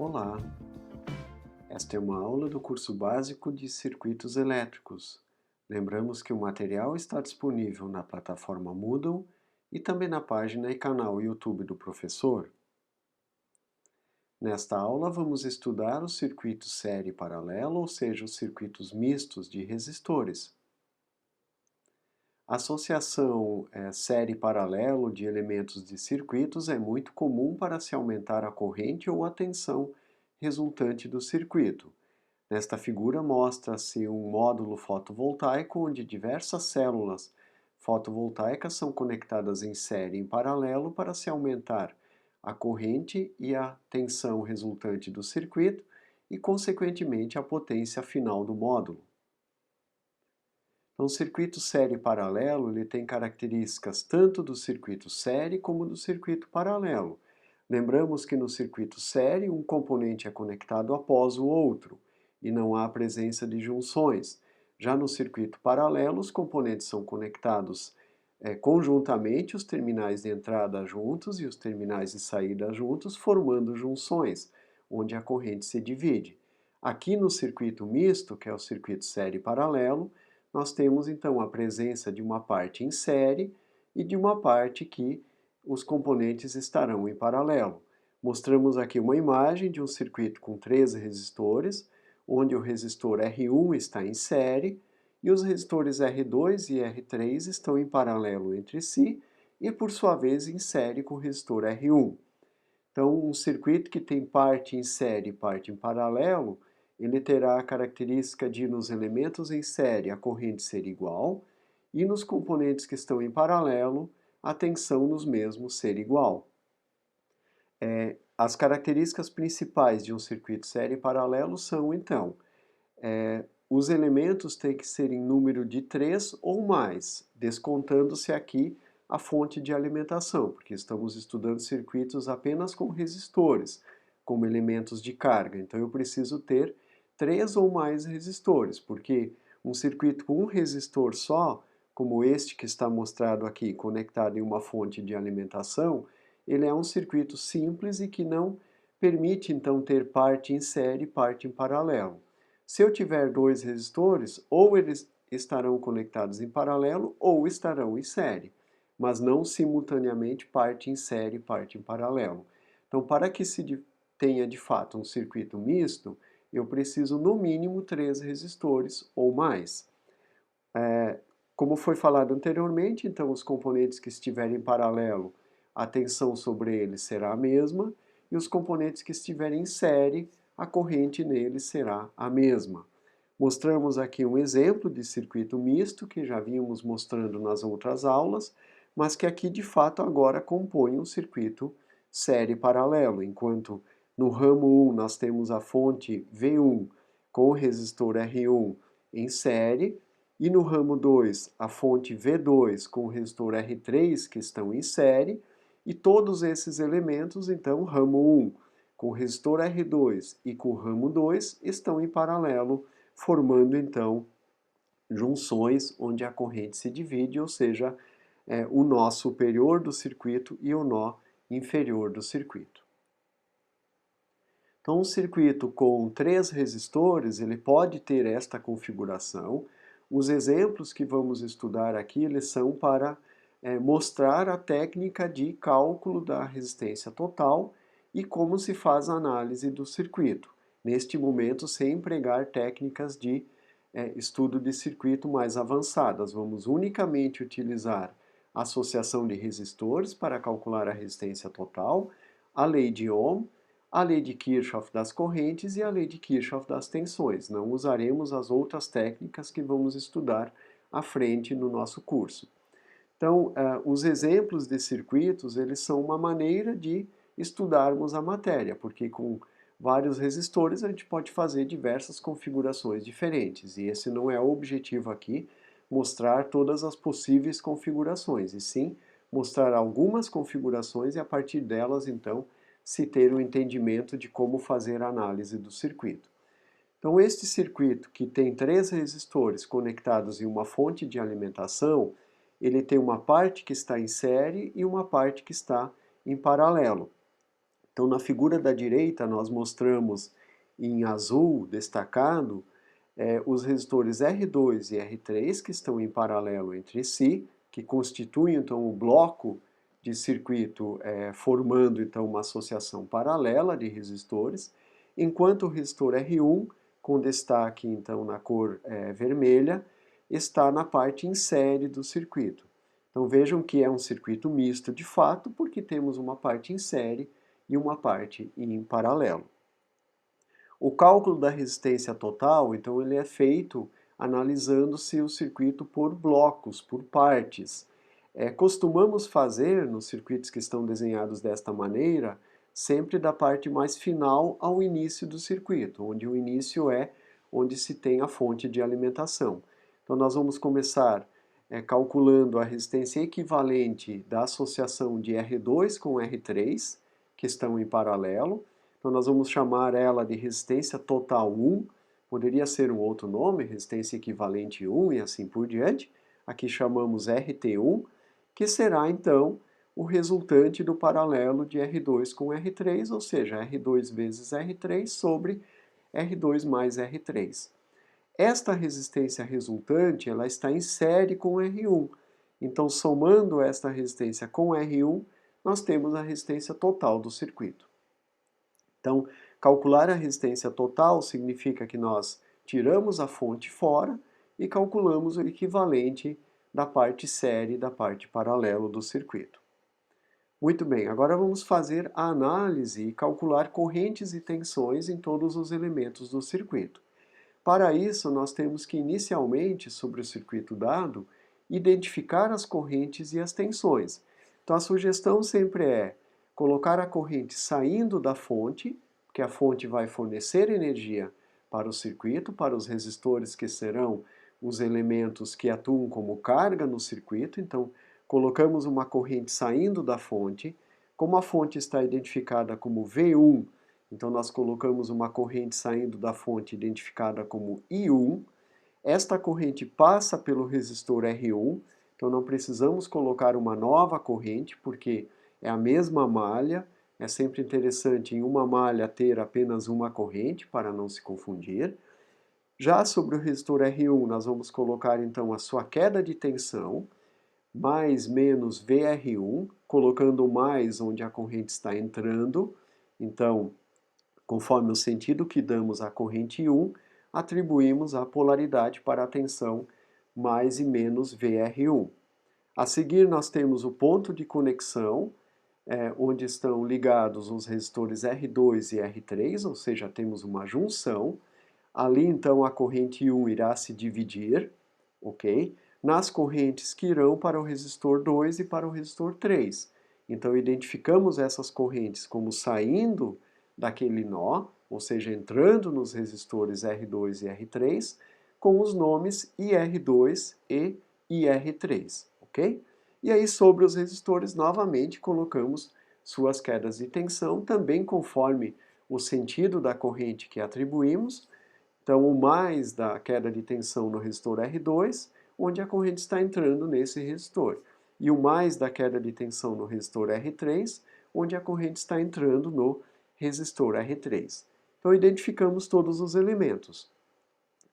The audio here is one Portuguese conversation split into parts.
Olá, esta é uma aula do curso básico de circuitos elétricos. Lembramos que o material está disponível na plataforma Moodle e também na página e canal YouTube do professor. Nesta aula vamos estudar os circuitos série e paralelo, ou seja, os circuitos mistos de resistores. A associação série e paralelo de elementos de circuitos é muito comum para se aumentar a corrente ou a tensão resultante do circuito. Nesta figura mostra-se um módulo fotovoltaico onde diversas células fotovoltaicas são conectadas em série e em paralelo para se aumentar a corrente e a tensão resultante do circuito e, consequentemente, a potência final do módulo. Então, o circuito série paralelo ele tem características tanto do circuito série como do circuito paralelo. Lembramos que no circuito série um componente é conectado após o outro e não há presença de junções. Já no circuito paralelo, os componentes são conectados conjuntamente, os terminais de entrada juntos e os terminais de saída juntos, formando junções, onde a corrente se divide. Aqui no circuito misto, que é o circuito série paralelo, nós temos então a presença de uma parte em série e de uma parte que os componentes estarão em paralelo. Mostramos aqui uma imagem de um circuito com 3 resistores, onde o resistor R1 está em série e os resistores R2 e R3 estão em paralelo entre si e, por sua vez, em série com o resistor R1. Então, um circuito que tem parte em série e parte em paralelo, ele terá a característica de, nos elementos em série, a corrente ser igual, e nos componentes que estão em paralelo, a tensão nos mesmos ser igual. As características principais de um circuito série e paralelo são, então, os elementos têm que ser em número de 3 ou mais, descontando-se aqui a fonte de alimentação, porque estamos estudando circuitos apenas com resistores, como elementos de carga. Então eu preciso ter 3 ou mais resistores, porque um circuito com um resistor só, como este que está mostrado aqui, conectado em uma fonte de alimentação, ele é um circuito simples e que não permite então ter parte em série e parte em paralelo. Se eu tiver 2 resistores, ou eles estarão conectados em paralelo ou estarão em série, mas não simultaneamente parte em série e parte em paralelo. Então, para que se tenha de fato um circuito misto, eu preciso no mínimo 3 resistores ou mais. Como foi falado anteriormente, então os componentes que estiverem em paralelo, a tensão sobre eles será a mesma, e os componentes que estiverem em série, a corrente neles será a mesma. Mostramos aqui um exemplo de circuito misto que já vínhamos mostrando nas outras aulas, mas que aqui de fato agora compõe um circuito série paralelo, enquanto no ramo 1 nós temos a fonte V1 com o resistor R1 em série, e no ramo 2 a fonte V2 com o resistor R3 que estão em série, e todos esses elementos, então, ramo 1 com o resistor R2 e com o ramo 2 estão em paralelo, formando então junções onde a corrente se divide, ou seja, o nó superior do circuito e o nó inferior do circuito. Então, um circuito com 3 resistores, ele pode ter esta configuração. Os exemplos que vamos estudar aqui, eles são para mostrar a técnica de cálculo da resistência total e como se faz a análise do circuito. Neste momento, sem empregar técnicas de estudo de circuito mais avançadas. Vamos unicamente utilizar a associação de resistores para calcular a resistência total, a lei de Ohm, a lei de Kirchhoff das correntes e a lei de Kirchhoff das tensões. Não usaremos as outras técnicas que vamos estudar à frente no nosso curso. Então, os exemplos de circuitos, eles são uma maneira de estudarmos a matéria, porque com vários resistores a gente pode fazer diversas configurações diferentes. E esse não é o objetivo aqui, mostrar todas as possíveis configurações, e sim mostrar algumas configurações e a partir delas, então, se ter um entendimento de como fazer a análise do circuito. Então, este circuito que tem 3 resistores conectados em uma fonte de alimentação, ele tem uma parte que está em série e uma parte que está em paralelo. Então, na figura da direita, nós mostramos em azul destacado os resistores R2 e R3 que estão em paralelo entre si, que constituem então o bloco de circuito formando então uma associação paralela de resistores, enquanto o resistor R1, com destaque então na cor vermelha, está na parte em série do circuito. Então vejam que é um circuito misto de fato, porque temos uma parte em série e uma parte em paralelo. O cálculo da resistência total, então, ele é feito analisando-se o circuito por blocos, por partes. Costumamos fazer, nos circuitos que estão desenhados desta maneira, sempre da parte mais final ao início do circuito, onde o início é onde se tem a fonte de alimentação. Então, nós vamos começar calculando a resistência equivalente da associação de R2 com R3, que estão em paralelo. Então, nós vamos chamar ela de resistência total 1, poderia ser um outro nome, resistência equivalente 1 e assim por diante. Aqui chamamos RT1, que será então o resultante do paralelo de R2 com R3, ou seja, R2 vezes R3 sobre R2 mais R3. Esta resistência resultante ela está em série com R1. Então, somando esta resistência com R1, nós temos a resistência total do circuito. Então, calcular a resistência total significa que nós tiramos a fonte fora e calculamos o equivalente da parte série e da parte paralelo do circuito. Muito bem, agora vamos fazer a análise e calcular correntes e tensões em todos os elementos do circuito. Para isso, nós temos que inicialmente, sobre o circuito dado, identificar as correntes e as tensões. Então a sugestão sempre é colocar a corrente saindo da fonte, porque a fonte vai fornecer energia para o circuito, para os resistores que serão os elementos que atuam como carga no circuito. Então colocamos uma corrente saindo da fonte. Como a fonte está identificada como V1, então nós colocamos uma corrente saindo da fonte identificada como I1. Esta corrente passa pelo resistor R1, então não precisamos colocar uma nova corrente, porque é a mesma malha. É sempre interessante em uma malha ter apenas uma corrente, para não se confundir. Já sobre o resistor R1, nós vamos colocar então a sua queda de tensão, mais menos VR1, colocando o mais onde a corrente está entrando. Então, conforme o sentido que damos à corrente 1, atribuímos a polaridade para a tensão mais e menos VR1. A seguir, nós temos o ponto de conexão, onde estão ligados os resistores R2 e R3, ou seja, temos uma junção. Ali, então, a corrente 1 irá se dividir, ok? Nas correntes que irão para o resistor 2 e para o resistor 3. Então, identificamos essas correntes como saindo daquele nó, ou seja, entrando nos resistores R2 e R3, com os nomes IR2 e IR3, ok? E aí, sobre os resistores, novamente, colocamos suas quedas de tensão, também conforme o sentido da corrente que atribuímos. Então, o mais da queda de tensão no resistor R2, onde a corrente está entrando nesse resistor. E o mais da queda de tensão no resistor R3, onde a corrente está entrando no resistor R3. Então, identificamos todos os elementos.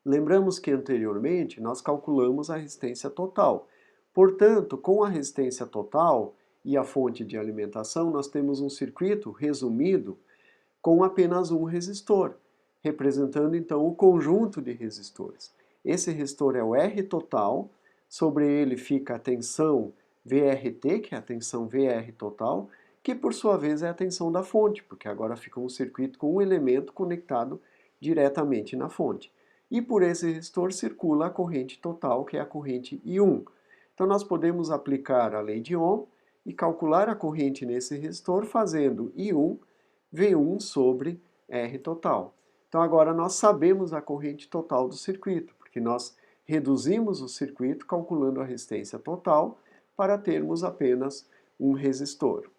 Lembramos que anteriormente nós calculamos a resistência total. Portanto, com a resistência total e a fonte de alimentação, nós temos um circuito resumido com apenas um resistor, representando então o conjunto de resistores. Esse resistor é o R total, sobre ele fica a tensão VRT, que é a tensão VR total, que por sua vez é a tensão da fonte, porque agora fica um circuito com um elemento conectado diretamente na fonte. E por esse resistor circula a corrente total, que é a corrente I1. Então nós podemos aplicar a lei de Ohm e calcular a corrente nesse resistor fazendo I1 V1 sobre R total. Então agora nós sabemos a corrente total do circuito, porque nós reduzimos o circuito calculando a resistência total para termos apenas um resistor.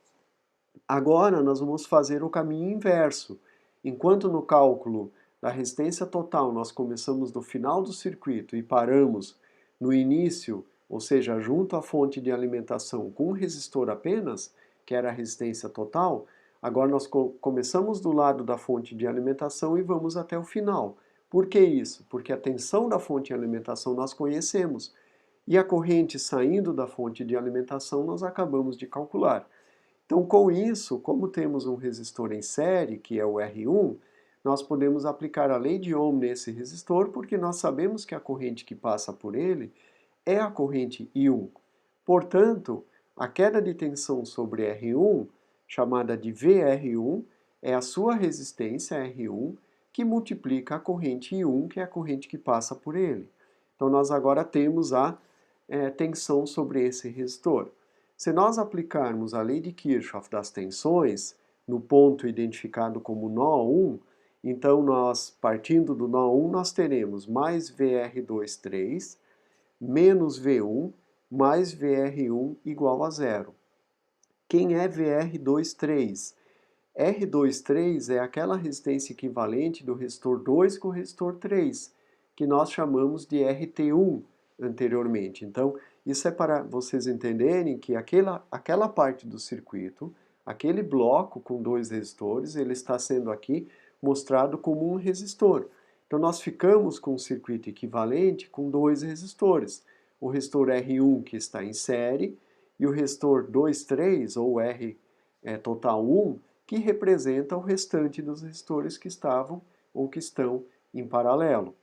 Agora nós vamos fazer o caminho inverso. Enquanto no cálculo da resistência total nós começamos do final do circuito e paramos no início, ou seja, junto à fonte de alimentação com um resistor apenas, que era a resistência total, Agora nós começamos do lado da fonte de alimentação e vamos até o final. Por que isso? Porque a tensão da fonte de alimentação nós conhecemos. E a corrente saindo da fonte de alimentação nós acabamos de calcular. Então, com isso, como temos um resistor em série, que é o R1, nós podemos aplicar a lei de Ohm nesse resistor, porque nós sabemos que a corrente que passa por ele é a corrente I1. Portanto, a queda de tensão sobre R1, chamada de VR1, é a sua resistência R1 que multiplica a corrente I1, que é a corrente que passa por ele. Então, nós agora temos a tensão sobre esse resistor. Se nós aplicarmos a lei de Kirchhoff das tensões no ponto identificado como nó 1, então nós, partindo do nó 1, nós teremos mais VR23 menos V1 mais VR1 igual a zero. Quem é VR23? R23 é aquela resistência equivalente do resistor 2 com o resistor 3, que nós chamamos de RT1 anteriormente. Então, isso é para vocês entenderem que aquela parte do circuito, aquele bloco com dois resistores, ele está sendo aqui mostrado como um resistor. Então, nós ficamos com um circuito equivalente com dois resistores. O resistor R1 que está em série e o resistor 2,3 ou R total 1, que representa o restante dos resistores que estavam ou que estão em paralelo.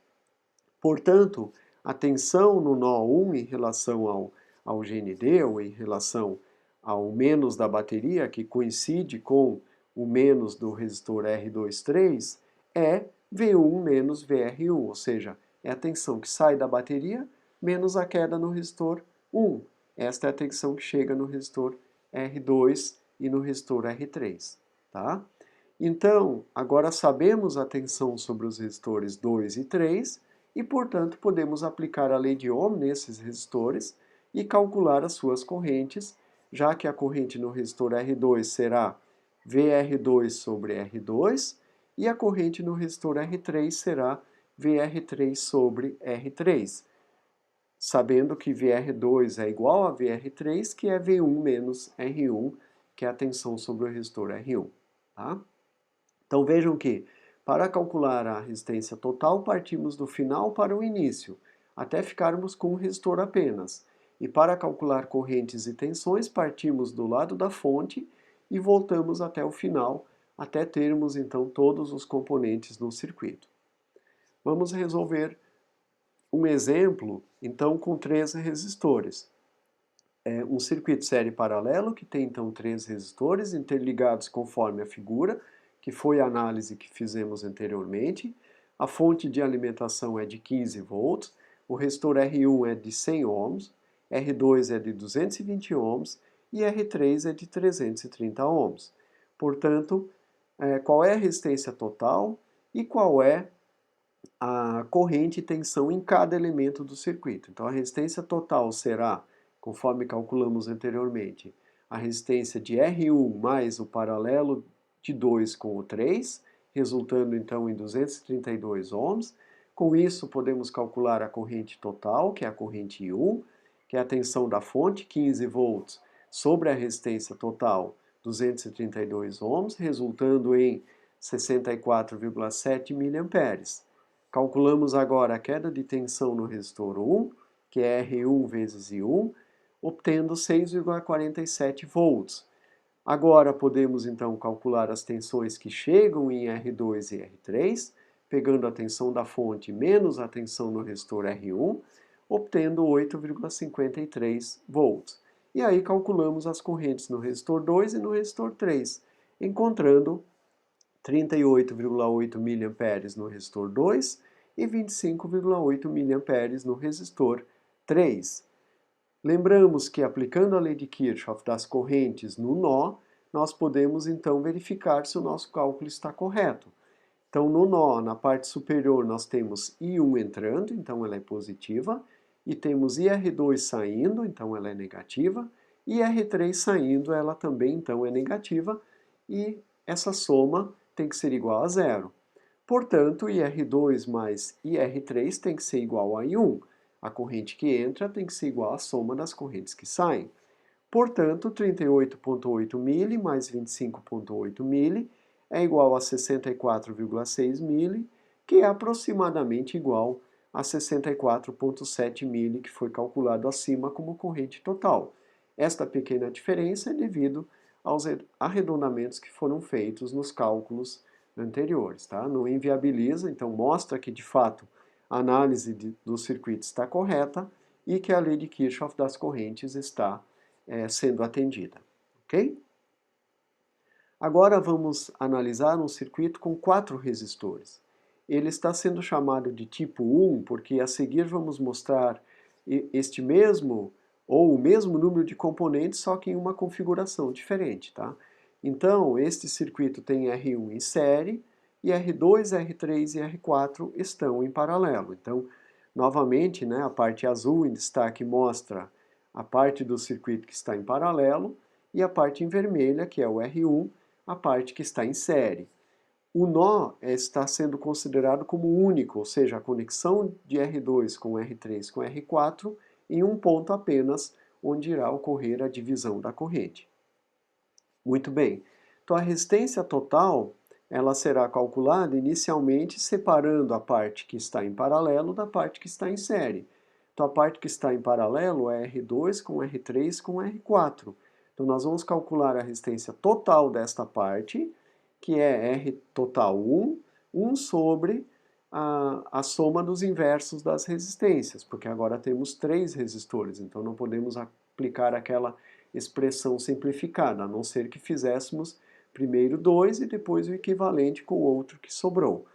Portanto, a tensão no nó 1 em relação ao GND, ou em relação ao menos da bateria, que coincide com o menos do resistor R23, é V1 menos VR1, ou seja, é a tensão que sai da bateria menos a queda no resistor 1. Esta é a tensão que chega no resistor R2 e no resistor R3. Tá? Então, agora sabemos a tensão sobre os resistores 2 e 3 e, portanto, podemos aplicar a lei de Ohm nesses resistores e calcular as suas correntes, já que a corrente no resistor R2 será VR2 sobre R2 e a corrente no resistor R3 será VR3 sobre R3, sabendo que VR2 é igual a VR3, que é V1 menos R1, que é a tensão sobre o resistor R1. Tá? Então vejam que, para calcular a resistência total, partimos do final para o início, até ficarmos com um resistor apenas. E para calcular correntes e tensões, partimos do lado da fonte e voltamos até o final, até termos então todos os componentes no circuito. Vamos resolver um exemplo, então, com três resistores. Um circuito série paralelo, que tem então três resistores interligados conforme a figura, que foi a análise que fizemos anteriormente. A fonte de alimentação é de 15 volts, o resistor R1 é de 100 ohms, R2 é de 220 ohms e R3 é de 330 ohms. Portanto, qual é a resistência total e qual é a corrente e tensão em cada elemento do circuito. Então, a resistência total será, conforme calculamos anteriormente, a resistência de R1 mais o paralelo de 2 com o 3, resultando então em 232 ohms. Com isso, podemos calcular a corrente total, que é a corrente I1, que é a tensão da fonte, 15 volts, sobre a resistência total, 232 ohms, resultando em 64,7 mA. Calculamos agora a queda de tensão no resistor 1, que é R1 vezes I1, obtendo 6,47 volts. Agora podemos então calcular as tensões que chegam em R2 e R3, pegando a tensão da fonte menos a tensão no resistor R1, obtendo 8,53 volts. E aí calculamos as correntes no resistor 2 e no resistor 3, encontrando 38,8 mA no resistor 2 e 25,8 mA no resistor 3. Lembramos que aplicando a lei de Kirchhoff das correntes no nó, nós podemos então verificar se o nosso cálculo está correto. Então no nó, na parte superior, nós temos I1 entrando, então ela é positiva, e temos IR2 saindo, então ela é negativa, e R3 saindo, ela também então é negativa, e essa soma tem que ser igual a zero. Portanto, IR2 mais IR3 tem que ser igual a I1. A corrente que entra tem que ser igual à soma das correntes que saem. Portanto, 38,8 mili mais 25,8 mili é igual a 64,6 mili, que é aproximadamente igual a 64,7 mili, que foi calculado acima como corrente total. Esta pequena diferença é devido aos arredondamentos que foram feitos nos cálculos anteriores. Tá? Não inviabiliza, então mostra que de fato a análise do circuito está correta e que a lei de Kirchhoff das correntes está sendo atendida. Ok? Agora vamos analisar um circuito com 4 resistores. Ele está sendo chamado de tipo 1 porque a seguir vamos mostrar este mesmo ou o mesmo número de componentes, só que em uma configuração diferente. Tá? Então, este circuito tem R1 em série e R2, R3 e R4 estão em paralelo. Então, novamente, né, a parte azul em destaque mostra a parte do circuito que está em paralelo e a parte em vermelha, que é o R1, a parte que está em série. O nó está sendo considerado como único, ou seja, a conexão de R2 com R3 com R4 em um ponto apenas, onde irá ocorrer a divisão da corrente. Muito bem. Então a resistência total, ela será calculada inicialmente separando a parte que está em paralelo da parte que está em série. Então a parte que está em paralelo é R2 com R3 com R4. Então nós vamos calcular a resistência total desta parte, que é R total 1 sobre a soma dos inversos das resistências, porque agora temos 3 resistores, então não podemos aplicar aquela expressão simplificada, a não ser que fizéssemos primeiro 2 e depois o equivalente com o outro que sobrou.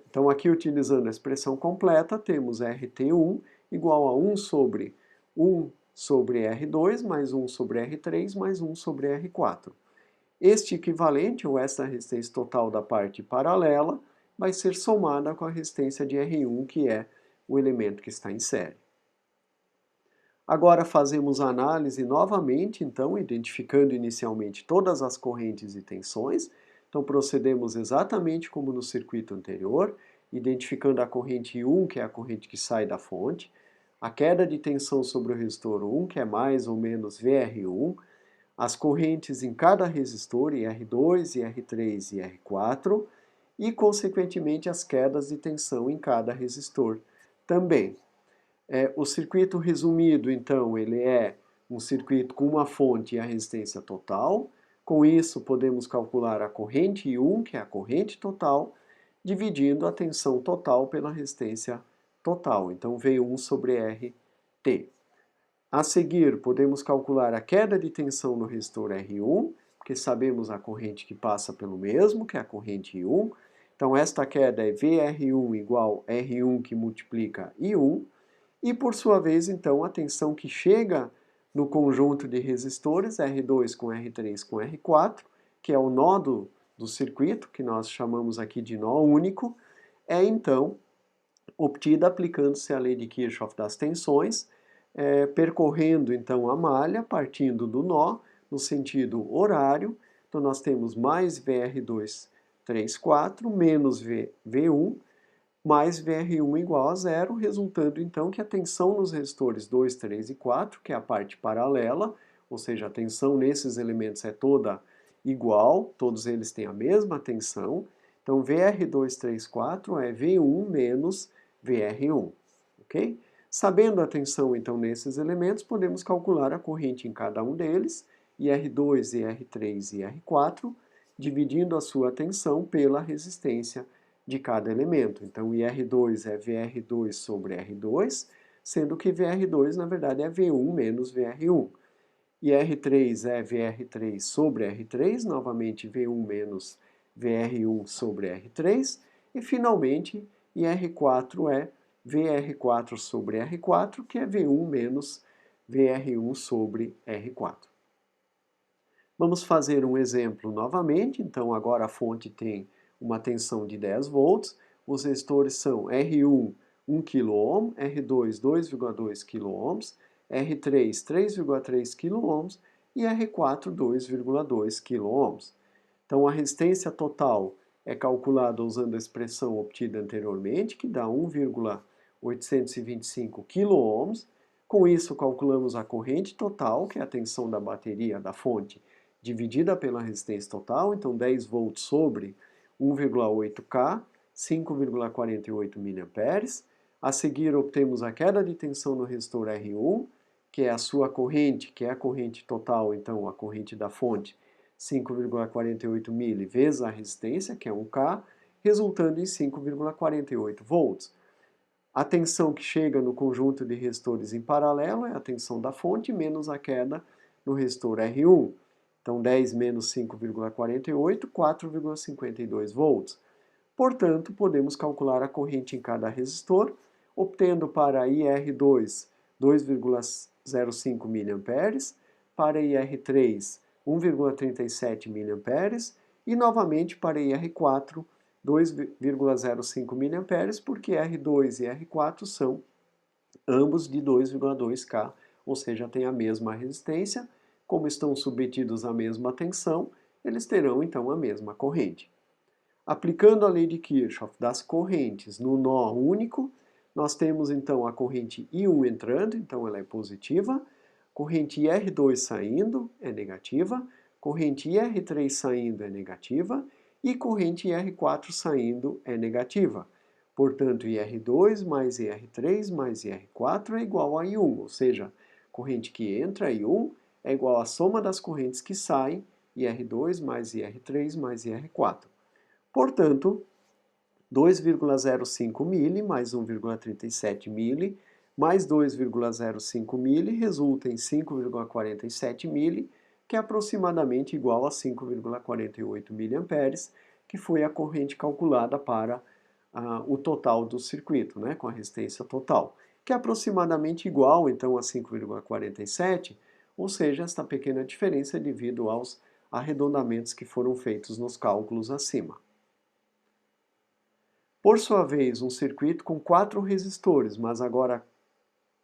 Então aqui utilizando a expressão completa, temos RT1 igual a 1 sobre R2 mais 1 sobre R3 mais 1 sobre R4. Este equivalente, ou esta resistência total da parte paralela, vai ser somada com a resistência de R1, que é o elemento que está em série. Agora fazemos a análise novamente, então, identificando inicialmente todas as correntes e tensões. Então procedemos exatamente como no circuito anterior, identificando a corrente 1, que é a corrente que sai da fonte, a queda de tensão sobre o resistor 1, que é mais ou menos VR1, as correntes em cada resistor, R2, R3 e R4, e, consequentemente, as quedas de tensão em cada resistor também. O circuito resumido, então, ele é um circuito com uma fonte e a resistência total. Com isso, podemos calcular a corrente I1, que é a corrente total, dividindo a tensão total pela resistência total. Então, V1 sobre RT. A seguir, podemos calcular a queda de tensão no resistor R1, porque sabemos a corrente que passa pelo mesmo, que é a corrente I1. Então, esta queda é VR1 igual R1 que multiplica I1. E, por sua vez, então, a tensão que chega no conjunto de resistores R2 com R3 com R4, que é o nó do circuito, que nós chamamos aqui de nó único, é, então, obtida aplicando-se a lei de Kirchhoff das tensões, percorrendo então a malha, partindo do nó, no sentido horário. Então nós temos mais VR2, 3, 4, menos V1, mais VR1 igual a zero, resultando então que a tensão nos resistores 2, 3 e 4, que é a parte paralela, ou seja, a tensão nesses elementos é toda igual, todos eles têm a mesma tensão. Então VR2, 3, 4 é V1 menos VR1, ok? Sabendo a tensão, então, nesses elementos, podemos calcular a corrente em cada um deles, IR2, IR3 e IR4, dividindo a sua tensão pela resistência de cada elemento. Então, IR2 é VR2 sobre R2, sendo que VR2, na verdade, é V1 menos VR1. IR3 é VR3 sobre R3, novamente V1 menos VR1 sobre R3. E, finalmente, IR4 é VR4 sobre R4, que é V1 menos VR1 sobre R4. Vamos fazer um exemplo novamente. Então, agora a fonte tem uma tensão de 10 volts. Os resistores são R1, 1 kΩ, R2, 2,2 kΩ, R3, 3,3 kΩ e R4, 2,2 kΩ. Então, a resistência total é calculada usando a expressão obtida anteriormente, que dá 1,825 kΩ, Com isso, calculamos a corrente total, que é a tensão da bateria da fonte, dividida pela resistência total, então 10 volts sobre 1,8K, 5,48 mA. A seguir, obtemos a queda de tensão no resistor R1, que é a sua corrente, que é a corrente total, então a corrente da fonte, 5,48 mili vezes a resistência, que é 1K, resultando em 5,48 volts. A tensão que chega no conjunto de resistores em paralelo é a tensão da fonte menos a queda no resistor R1. Então, 10 menos 5,48, 4,52 volts. Portanto, podemos calcular a corrente em cada resistor, obtendo para IR2 2,05 mA, para IR3 1,37 mA e novamente para IR4 2,05 mA, porque R2 e R4 são ambos de 2,2K, ou seja, têm a mesma resistência. Como estão submetidos à mesma tensão, eles terão então a mesma corrente. Aplicando a lei de Kirchhoff das correntes no nó único, nós temos então a corrente I1 entrando, então ela é positiva, corrente IR2 saindo é negativa, corrente IR3 saindo é negativa e corrente IR4 saindo é negativa. Portanto, IR2 mais IR3 mais IR4 é igual a I1, ou seja, corrente que entra, I1, é igual à soma das correntes que saem, IR2 mais IR3 mais IR4. Portanto, 2,05 mili mais 1,37 mili mais 2,05 mili resulta em 5,47 mili, que é aproximadamente igual a 5,48 mA, que foi a corrente calculada para o total do circuito, né, com a resistência total, que é aproximadamente igual então a 5,47, ou seja, esta pequena diferença é devido aos arredondamentos que foram feitos nos cálculos acima. Por sua vez, um circuito com 4 resistores, mas agora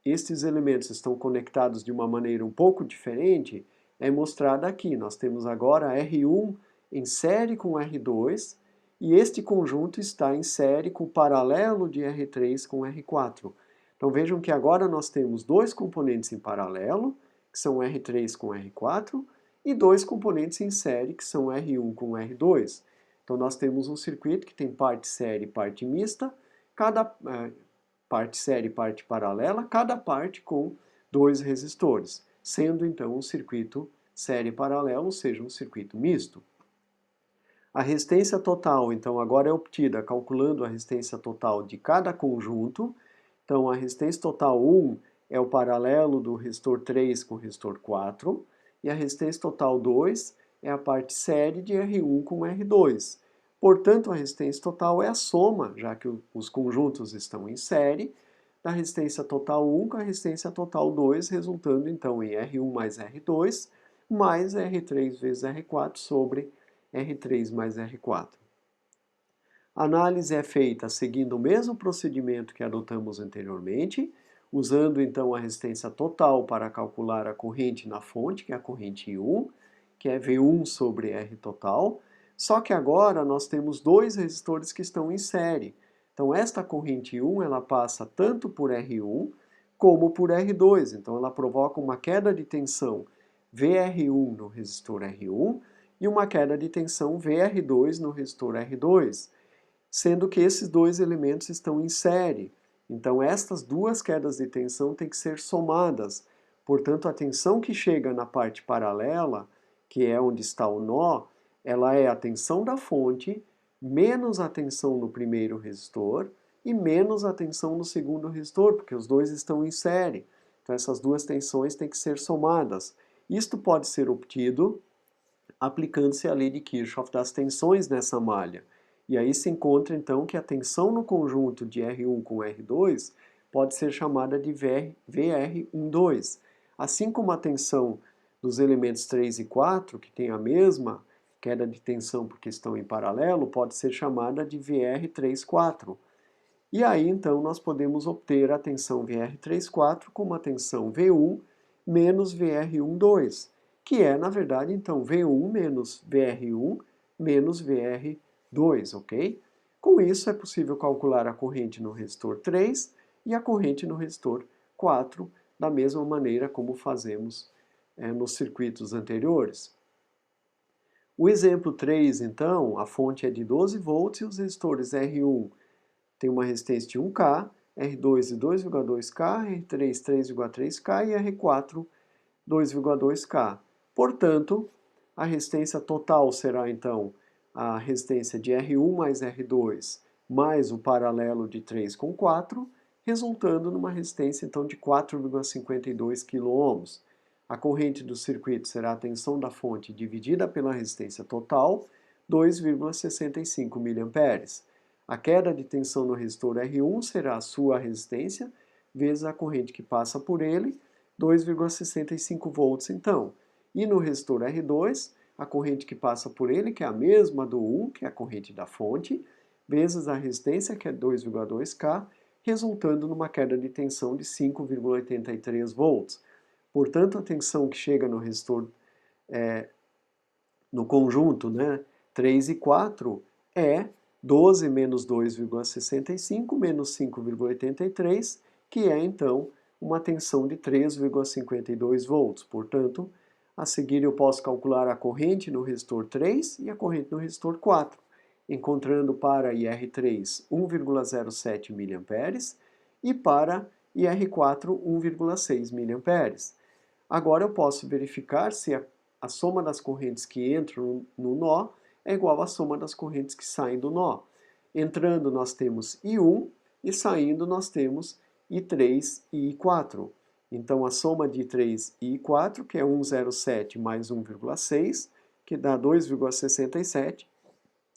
estes elementos estão conectados de uma maneira um pouco diferente, é mostrado aqui. Nós temos agora R1 em série com R2 e este conjunto está em série com o paralelo de R3 com R4. Então vejam que agora nós temos dois componentes em paralelo, que são R3 com R4, e dois componentes em série, que são R1 com R2. Então nós temos um circuito que tem parte série e parte mista, cada parte série e parte paralela, cada parte com dois resistores, sendo então um circuito série paralelo, ou seja, um circuito misto. A resistência total, então, agora é obtida calculando a resistência total de cada conjunto. Então, a resistência total 1 é o paralelo do resistor 3 com o resistor 4, e a resistência total 2 é a parte série de R1 com R2. Portanto, a resistência total é a soma, já que os conjuntos estão em série, da resistência total 1 com a resistência total 2, resultando então em R1 mais R2, mais R3 vezes R4 sobre R3 mais R4. A análise é feita seguindo o mesmo procedimento que adotamos anteriormente, usando então a resistência total para calcular a corrente na fonte, que é a corrente I1, que é V1 sobre R total, só que agora nós temos dois resistores que estão em série. Então esta corrente I1 ela passa tanto por R1 como por R2, então ela provoca uma queda de tensão VR1 no resistor R1 e uma queda de tensão VR2 no resistor R2, sendo que esses dois elementos estão em série. Então estas duas quedas de tensão têm que ser somadas. Portanto, a tensão que chega na parte paralela, que é onde está o nó, ela é a tensão da fonte menos a tensão no primeiro resistor e menos a tensão no segundo resistor, porque os dois estão em série. Então essas duas tensões têm que ser somadas. Isto pode ser obtido aplicando-se a lei de Kirchhoff das tensões nessa malha. E aí se encontra então que a tensão no conjunto de R1 com R2 pode ser chamada de VR12. Assim como a tensão dos elementos 3 e 4, que tem a mesma queda de tensão porque estão em paralelo, pode ser chamada de VR34. E aí então nós podemos obter a tensão VR34 como a tensão V1 menos VR12, que é, na verdade, então, V1 menos VR1 menos VR2, ok? Com isso, é possível calcular a corrente no resistor 3 e a corrente no resistor 4, da mesma maneira como fazemos nos circuitos anteriores. O exemplo 3, então, a fonte é de 12 volts e os resistores R1 tem uma resistência de 1K, R2 de 2,2K, R3 3,3K e R4 2,2K. Portanto, a resistência total será então a resistência de R1 mais R2 mais o paralelo de 3 com 4, resultando numa resistência então de 4,52 kΩ. A corrente do circuito será a tensão da fonte dividida pela resistência total, 2,65 mA. A queda de tensão no resistor R1 será a sua resistência vezes a corrente que passa por ele, 2,65 volts então. E no resistor R2, a corrente que passa por ele, que é a mesma do 1, que é a corrente da fonte, vezes a resistência, que é 2,2K, resultando numa queda de tensão de 5,83 volts. Portanto, a tensão que chega no resistor, no conjunto, 3 e 4, é 12 menos 2,65 menos 5,83, que é então uma tensão de 3,52 volts. Portanto, a seguir eu posso calcular a corrente no resistor 3 e a corrente no resistor 4, encontrando para IR3 1,07 mA e para IR4 1,6 mA. Agora eu posso verificar se a soma das correntes que entram no nó é igual à soma das correntes que saem do nó. Entrando nós temos I1 e saindo nós temos I3 e I4. Então a soma de I3 e I4, que é 1,07 mais 1,6, que dá 2,67,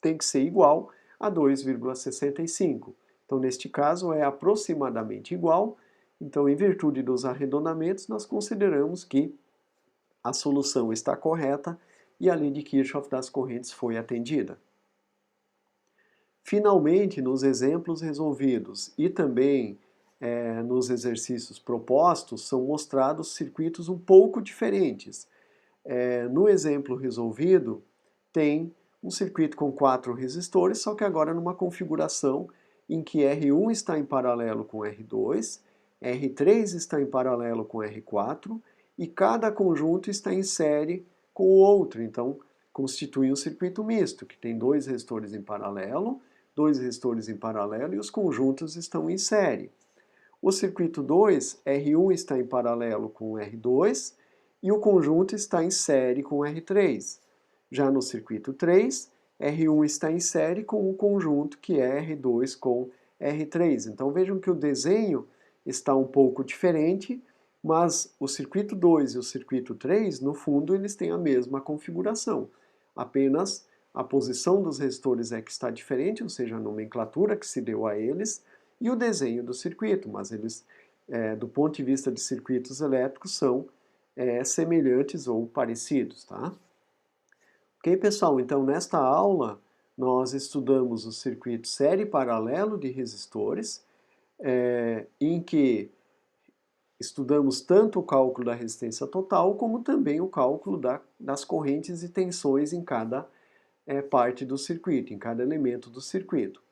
tem que ser igual a 2,65. Então neste caso é aproximadamente igual. Então, em virtude dos arredondamentos, nós consideramos que a solução está correta e a lei de Kirchhoff das correntes foi atendida. Finalmente, nos exemplos resolvidos e também nos exercícios propostos, são mostrados circuitos um pouco diferentes. No exemplo resolvido, tem um circuito com 4 resistores, só que agora numa configuração em que R1 está em paralelo com R2, R3 está em paralelo com R4 e cada conjunto está em série com o outro. Então, constitui um circuito misto, que tem 2 resistores em paralelo, 2 resistores em paralelo e os conjuntos estão em série. O circuito 2, R1 está em paralelo com R2 e o conjunto está em série com R3. Já no circuito 3, R1 está em série com o conjunto que é R2 com R3. Então vejam que o desenho está um pouco diferente, mas o circuito 2 e o circuito 3, no fundo, eles têm a mesma configuração. Apenas a posição dos resistores é que está diferente, ou seja, a nomenclatura que se deu a eles, e o desenho do circuito, mas eles, do ponto de vista de circuitos elétricos, são semelhantes ou parecidos, tá? Ok, pessoal? Então, nesta aula, nós estudamos o circuito série paralelo de resistores, em que estudamos tanto o cálculo da resistência total, como também o cálculo das correntes e tensões em cada parte do circuito, em cada elemento do circuito.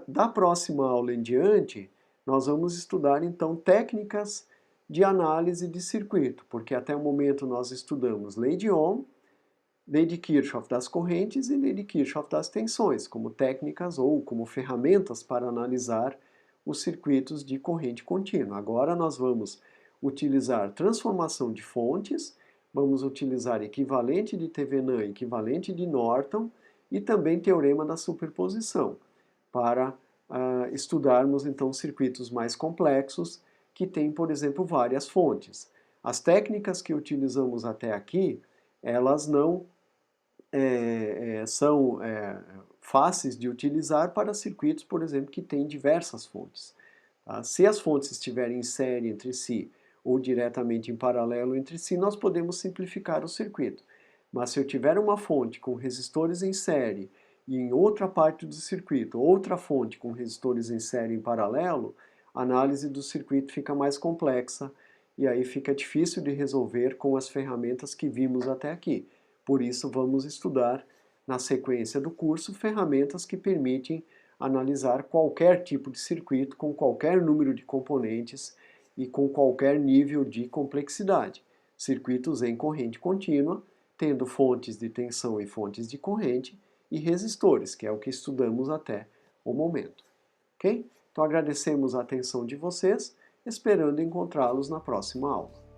Da próxima aula em diante, nós vamos estudar então técnicas de análise de circuito, porque até o momento nós estudamos lei de Ohm, lei de Kirchhoff das correntes e lei de Kirchhoff das tensões, como técnicas ou como ferramentas para analisar os circuitos de corrente contínua. Agora nós vamos utilizar transformação de fontes, vamos utilizar equivalente de Thevenin, equivalente de Norton e também teorema da superposição, para estudarmos então circuitos mais complexos que têm, por exemplo, várias fontes. As técnicas que utilizamos até aqui, elas não são fáceis de utilizar para circuitos, por exemplo, que têm diversas fontes. Tá? Se as fontes estiverem em série entre si ou diretamente em paralelo entre si, nós podemos simplificar o circuito. Mas se eu tiver uma fonte com resistores em série e em outra parte do circuito, outra fonte com resistores em série em paralelo, a análise do circuito fica mais complexa e aí fica difícil de resolver com as ferramentas que vimos até aqui. Por isso, vamos estudar, na sequência do curso, ferramentas que permitem analisar qualquer tipo de circuito com qualquer número de componentes e com qualquer nível de complexidade. Circuitos em corrente contínua, tendo fontes de tensão e fontes de corrente, e resistores, que é o que estudamos até o momento. Ok? Então agradecemos a atenção de vocês, esperando encontrá-los na próxima aula.